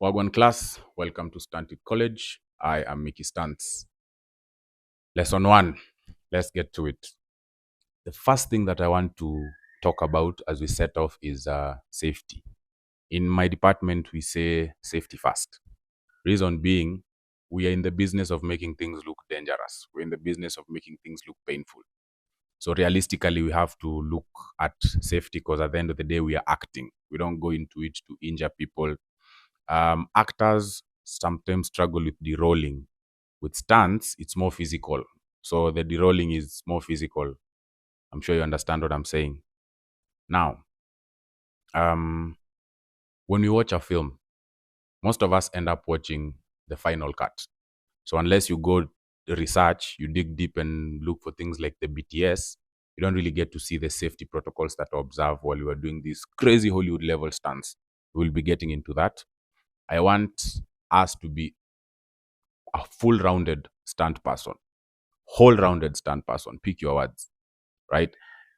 Wagwan class, welcome to Stunt College. I am Mickey Stunts. Lesson 1, let's get to it. The first thing that I want to talk about as we set off is safety. In my department, we say safety first. Reason being, we are in the business of making things look dangerous. We're in the business of making things look painful. So realistically, we have to look at safety because at the end of the day, we are acting. We don't go into it to injure people. Actors sometimes struggle with de-rolling. With stunts, it's more physical. So the de-rolling is more physical. I'm sure you understand what I'm saying. Now, when we watch a film, most of us end up watching the final cut. So unless you go research, you dig deep and look for things like the BTS, you don't really get to see the safety protocols that are observed while you are doing these crazy Hollywood level stunts. We'll be getting into that. I want us to be a full-rounded stunt person, whole-rounded stunt person. Pick your words, right?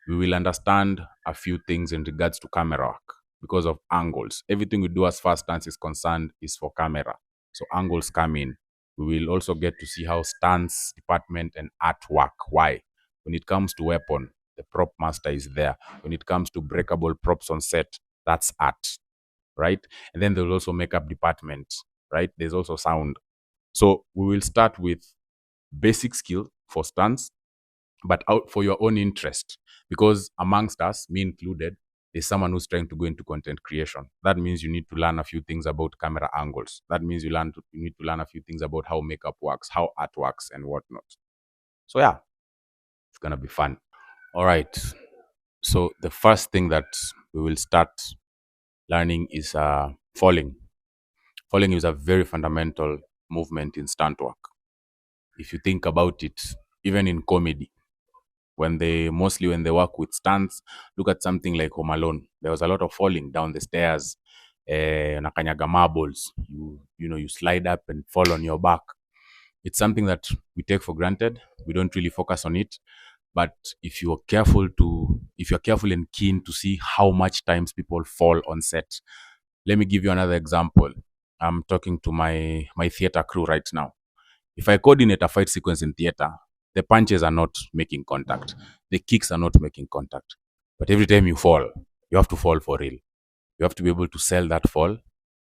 We will understand a few things in regards to camera work because of angles. Everything we do as far as stunts is concerned is for camera. So angles come in. We will also get to see how stunts department and art work. Why? When it comes to weapon, the prop master is there. When it comes to breakable props on set, that's art, right? And then there's also makeup department, right? There's also sound. So we will start with basic skill for stunts, but out for your own interest, because amongst us, me included, there's someone who's trying to go into content creation. That means you need to learn a few things about camera angles. That means you need to learn a few things about how makeup works, how art works, and whatnot. So yeah, it's gonna be fun. All right. So the first thing that we will start learning is falling. Falling is a very fundamental movement in stunt work. If you think about it, even in comedy, when they work with stunts, look at something like Home Alone. There was a lot of falling down the stairs, nakanyaga marbles. You slide up and fall on your back. It's something that we take for granted. We don't really focus on it. But if you're careful and keen to see how much times people fall on set, let me give you another example. I'm talking to my theater crew right now. If I coordinate a fight sequence in theater, the punches are not making contact. The kicks are not making contact. But every time you fall, you have to fall for real. You have to be able to sell that fall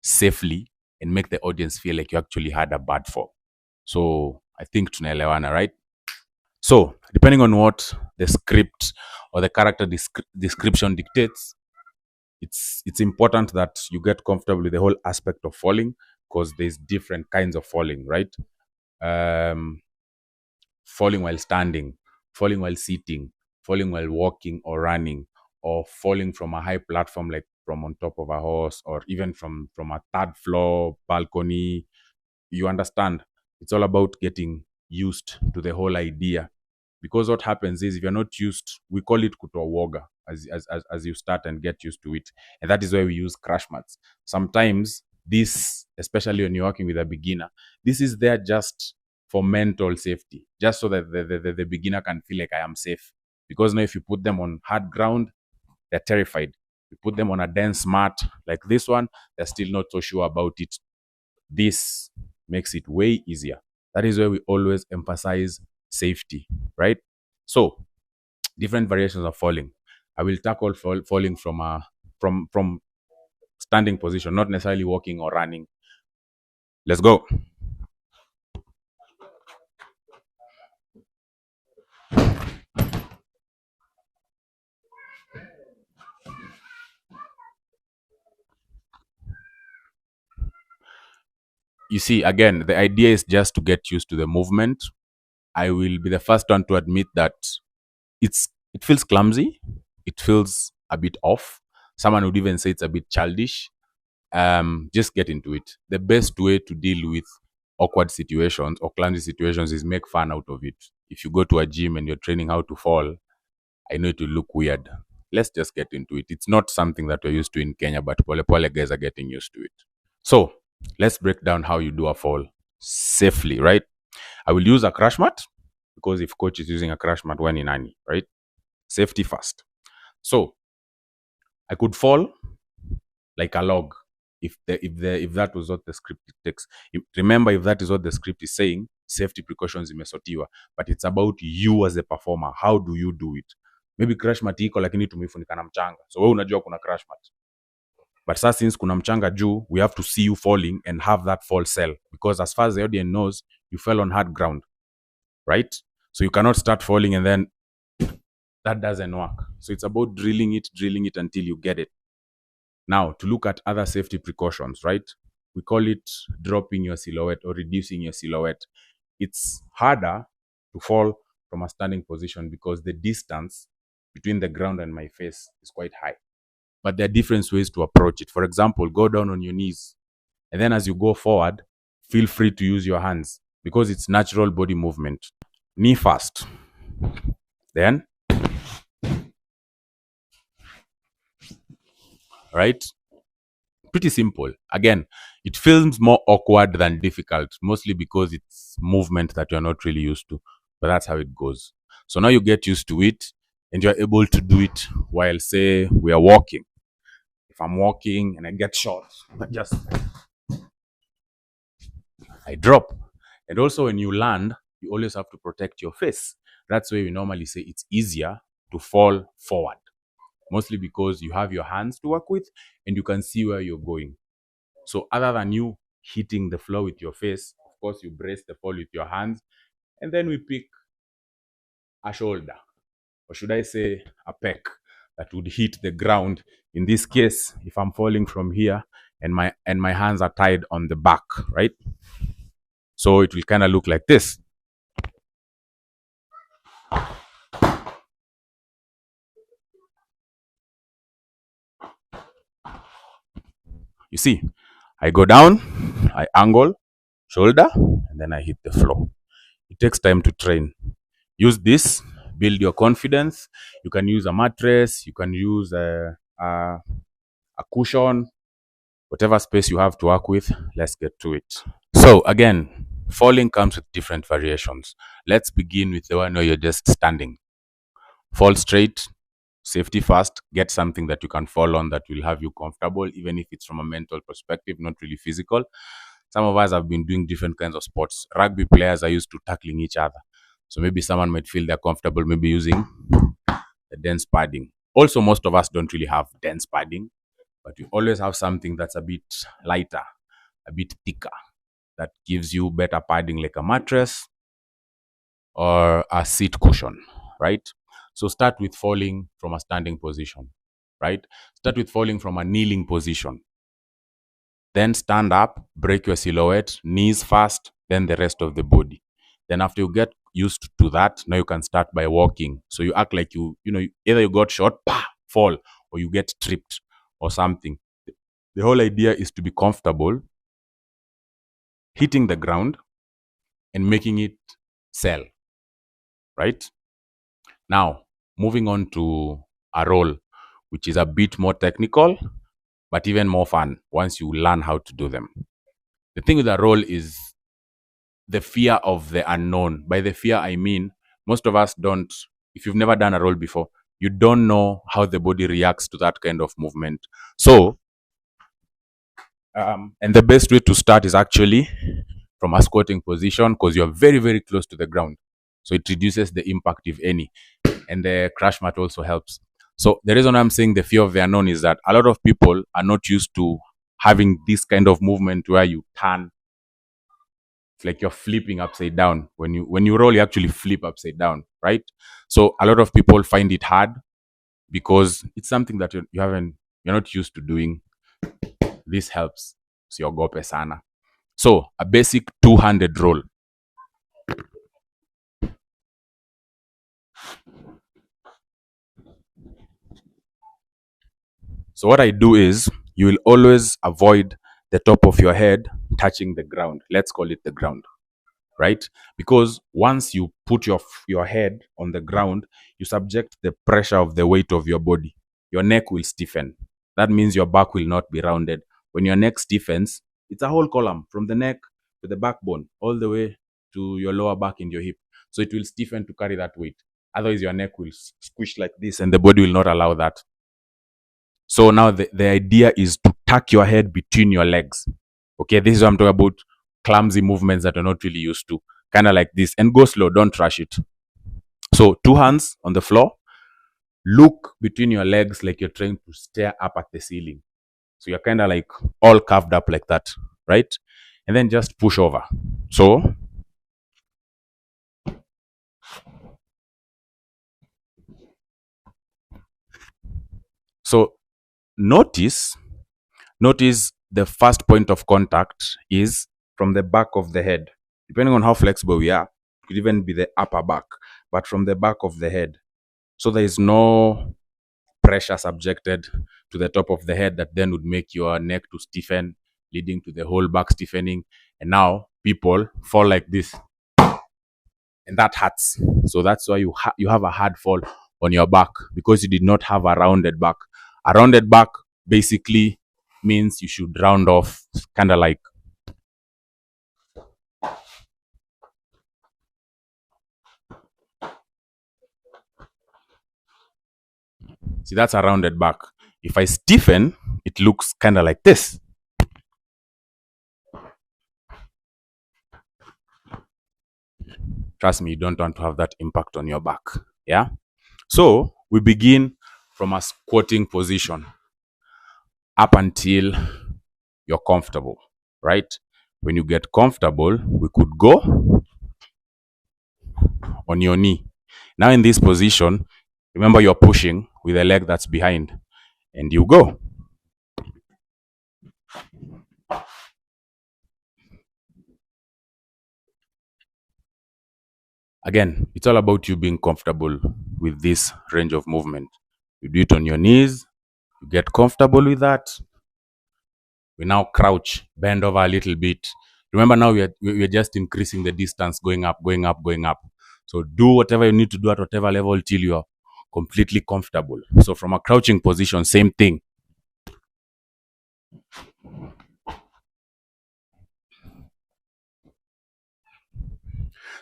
safely and make the audience feel like you actually had a bad fall. So I think tunaelewana, right? So depending on what the script or the character description dictates, it's important that you get comfortable with the whole aspect of falling, because there's different kinds of falling, right? Um, Falling while standing, falling while sitting, falling while walking or running, or falling from a high platform like from on top of a horse, or even from a third floor balcony. You understand? It's all about getting used to the whole idea. Because what happens is, if you're not used, we call it kutowoga as you start and get used to it. And that is why we use crash mats. Sometimes this, especially when you're working with a beginner, this is there just for mental safety, just so that the beginner can feel like I am safe. Because now if you put them on hard ground, they're terrified. You put them on a dense mat like this one, they're still not so sure about it. This makes it way easier. That is why we always emphasize safety, right? So, different variations of falling. I will tackle falling from standing position, not necessarily walking or running. Let's go. You see, again, the idea is just to get used to the movement. I will be the first one to admit that it feels clumsy. It feels a bit off. Someone would even say it's a bit childish. Just get into it. The best way to deal with awkward situations or clumsy situations is make fun out of it. If you go to a gym and you're training how to fall, I know it will look weird. Let's just get into it. It's not something that we're used to in Kenya, but pole pole guys are getting used to it. So let's break down how you do a fall safely, right? I will use a crash mat, because if coach is using a crash mat, when in any, right? Safety first. So I could fall like a log. If that was what the script takes. Remember, if that is what the script is saying, safety precautions imesotiwa, but it's about you as a performer. How do you do it? Maybe crash mat iko lakini tumefunika na mchanga, so wewe unajua kuna crash mat, but sasa since kuna mchanga juu, we have to see you falling and have that fall sell, because as far as the audience knows, you fell on hard ground, right? So you cannot start falling and then that doesn't work. So it's about drilling it until you get it. Now, to look at other safety precautions, right? We call it dropping your silhouette or reducing your silhouette. It's harder to fall from a standing position because the distance between the ground and my face is quite high. But there are different ways to approach it. For example, go down on your knees. And then as you go forward, feel free to use your hands because it's natural body movement. Knee first. Then, right? Pretty simple. Again, it feels more awkward than difficult, mostly because it's movement that you're not really used to. But that's how it goes. So now you get used to it and you're able to do it while, say, we are walking. If I'm walking and I get shot, I drop. And also when you land, you always have to protect your face. That's why we normally say it's easier to fall forward, mostly because you have your hands to work with and you can see where you're going. So other than you hitting the floor with your face, of course, you brace the fall with your hands, and then we pick a shoulder, or should I say a pec, that would hit the ground. In this case, if I'm falling from here and my hands are tied on the back, right? So it will kind of look like this. You see, I go down, I angle, shoulder, and then I hit the floor. It takes time to train. Use this, build your confidence. You can use a mattress, you can use a cushion, whatever space you have to work with. Let's get to it. So again, falling comes with different variations. Let's begin with the one where you're just standing. Fall straight, safety first, get something that you can fall on that will have you comfortable, even if it's from a mental perspective, not really physical. Some of us have been doing different kinds of sports. Rugby players are used to tackling each other. So maybe someone might feel they're comfortable maybe using the dense padding. Also, most of us don't really have dense padding, but you always have something that's a bit lighter, a bit thicker, that gives you better padding, like a mattress or a seat cushion, right? So start with falling from a standing position, right? Start with falling from a kneeling position. Then stand up, break your silhouette, knees first, then the rest of the body. Then after you get used to that, now you can start by walking. So you act like either you got shot, fall, or you get tripped or something. The whole idea is to be comfortable hitting the ground and making it sell, right? Now, moving on to a roll, which is a bit more technical, but even more fun once you learn how to do them. The thing with a roll is the fear of the unknown. By the fear, I mean, most of us don't, if you've never done a roll before, you don't know how the body reacts to that kind of movement. So, and the best way to start is actually from a squatting position, because you're very, very close to the ground. So it reduces the impact, if any. And the crash mat also helps. So the reason I'm saying the fear of the unknown is that a lot of people are not used to having this kind of movement where you turn. It's like you're flipping upside down. When you roll, you actually flip upside down, right? So a lot of people find it hard because it's something that you're not used to doing. This helps. Siogope sana. So a basic 200 roll. So what I do is, you will always avoid the top of your head touching the ground. Let's call it the ground, right? Because once you put your head on the ground, you subject the pressure of the weight of your body. Your neck will stiffen. That means your back will not be rounded. When your neck stiffens, it's a whole column from the neck to the backbone, all the way to your lower back and your hip. So it will stiffen to carry that weight. Otherwise, your neck will squish like this and the body will not allow that. So now the idea is to tuck your head between your legs. Okay, this is what I'm talking about. Clumsy movements that you're not really used to. Kind of like this. And go slow, don't rush it. So 2 hands on the floor. Look between your legs like you're trying to stare up at the ceiling. So you're kind of like all curved up like that, right? And then just push over. So notice the first point of contact is from the back of the head. Depending on how flexible we are, it could even be the upper back, but from the back of the head. So there is no pressure subjected to the top of the head that then would make your neck to stiffen, leading to the whole back stiffening. And now people fall like this, and that hurts. So that's why you have a hard fall on your back, because you did not have a rounded back. A rounded back basically means you should round off, kind of like. See, that's a rounded back. If I stiffen, it looks kind of like this. Trust me, you don't want to have that impact on your back. Yeah? So we begin from a squatting position up until you're comfortable, right? When you get comfortable, we could go on your knee. Now in this position, remember you're pushing with the leg that's behind, and you go. Again, it's all about you being comfortable with this range of movement. You do it on your knees, you get comfortable with that. We now crouch, bend over a little bit. Remember, now we're just increasing the distance, going up, going up, going up. So do whatever you need to do at whatever level till you're completely comfortable. So from a crouching position, same thing.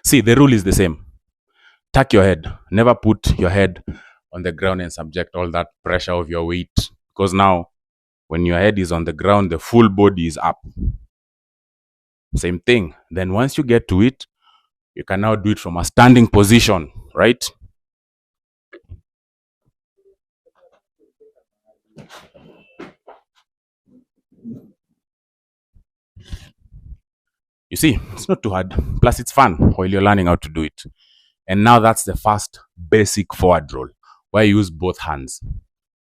See, the rule is the same. Tuck your head. Never put your head on the ground and subject all that pressure of your weight. Because now, when your head is on the ground, the full body is up. Same thing. Then once you get to it, you can now do it from a standing position, right? You see, it's not too hard. Plus, it's fun while you're learning how to do it. And now that's the first basic forward roll, where you use both hands.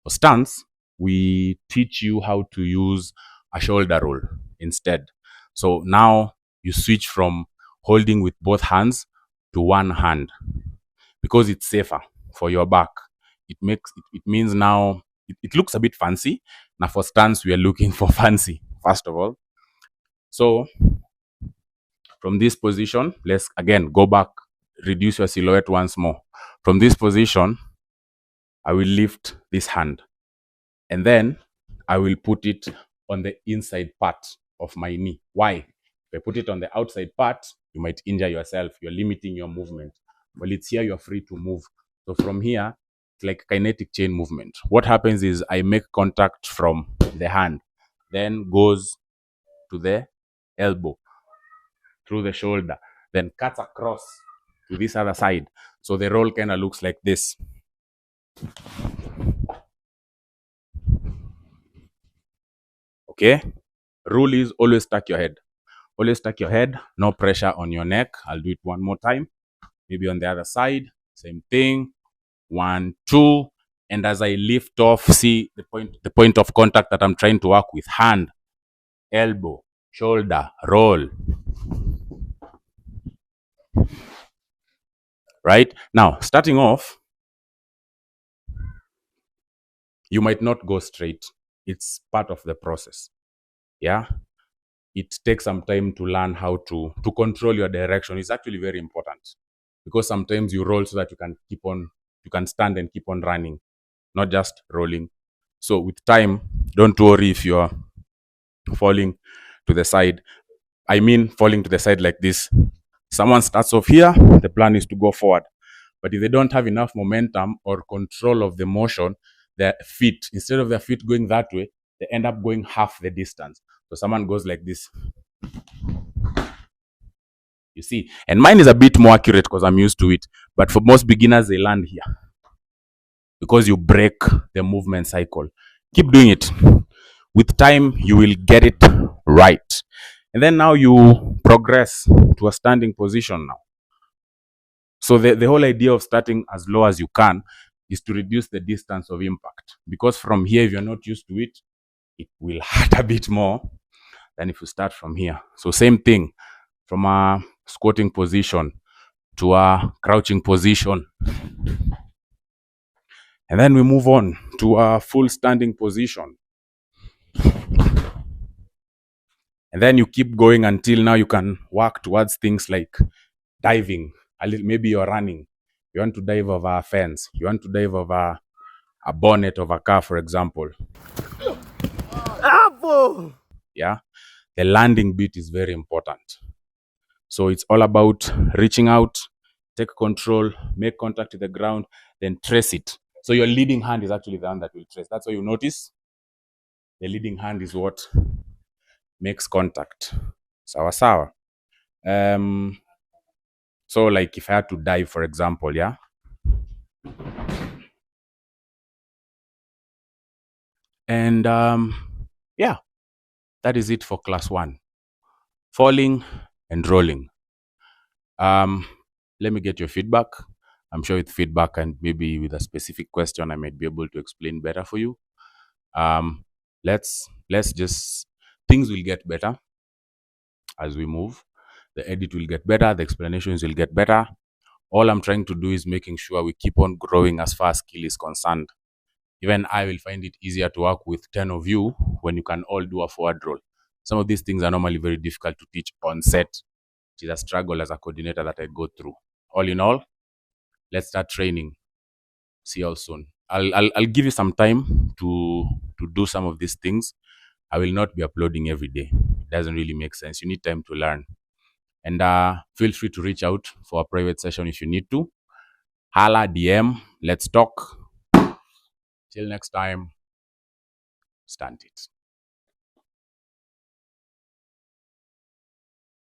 For stunts, we teach you how to use a shoulder roll instead. So now you switch from holding with both hands to one hand, because it's safer for your back. It means now it looks a bit fancy. Now for stunts, we are looking for fancy, first of all. So from this position, let's again go back, reduce your silhouette once more. From this position, I will lift this hand, and then I will put it on the inside part of my knee. Why? If I put it on the outside part, you might injure yourself. You're limiting your movement. Well, it's here you're free to move. So from here, it's like kinetic chain movement. What happens is I make contact from the hand, then goes to the elbow, through the shoulder, then cuts across to this other side. So the roll kind of looks like this. Okay? Rule is always tuck your head. Always tuck your head, no pressure on your neck. I'll do it one more time. Maybe on the other side, same thing. 1, 2. And as I lift off, see the point of contact that I'm trying to work with. Hand, elbow, shoulder, roll. Right? Now, starting off, you might not go straight. It's part of the process. Yeah? It takes some time to learn how to control your direction. It's actually very important, because sometimes you roll so that you can stand and keep on running, not just rolling. So with time, don't worry if you're falling to the side. I mean, falling to the side like this. Someone starts off here, the plan is to go forward. But if they don't have enough momentum or control of the motion, their feet, instead of their feet going that way, they end up going half the distance. So someone goes like this, you see. And mine is a bit more accurate because I'm used to it. But for most beginners, they land here because you break the movement cycle. Keep doing it. With time, you will get it right. And then now you progress to a standing position now. So the whole idea of starting as low as you can is to reduce the distance of impact. Because from here, if you're not used to it, it will hurt a bit more than if you start from here. So same thing, from a squatting position to a crouching position. And then we move on to a full standing position. And then you keep going until now you can work towards things like diving. Maybe you're running. You want to dive over a fence. You want to dive over a bonnet of a car, for example. Yeah. The landing bit is very important. So it's all about reaching out, take control, make contact with the ground, then trace it. So your leading hand is actually the one that will trace. That's why you notice the leading hand is what makes contact. Sawa sawa. So like if I had to dive, for example, yeah. And yeah, that is it for class 1. Falling and rolling. Let me get your feedback. I'm sure with feedback and maybe with a specific question, I might be able to explain better for you. Let's just, things will get better as we move. The edit will get better. The explanations will get better. All I'm trying to do is making sure we keep on growing as far as skill is concerned. Even I will find it easier to work with 10 of you when you can all do a forward roll. Some of these things are normally very difficult to teach on set, which is a struggle as a coordinator that I go through. All in all, let's start training. See you all soon. I'll give you some time to do some of these things. I will not be uploading every day. It doesn't really make sense. You need time to learn. And feel free to reach out for a private session if you need to. Hala, DM, let's talk. Till next time, stunt it.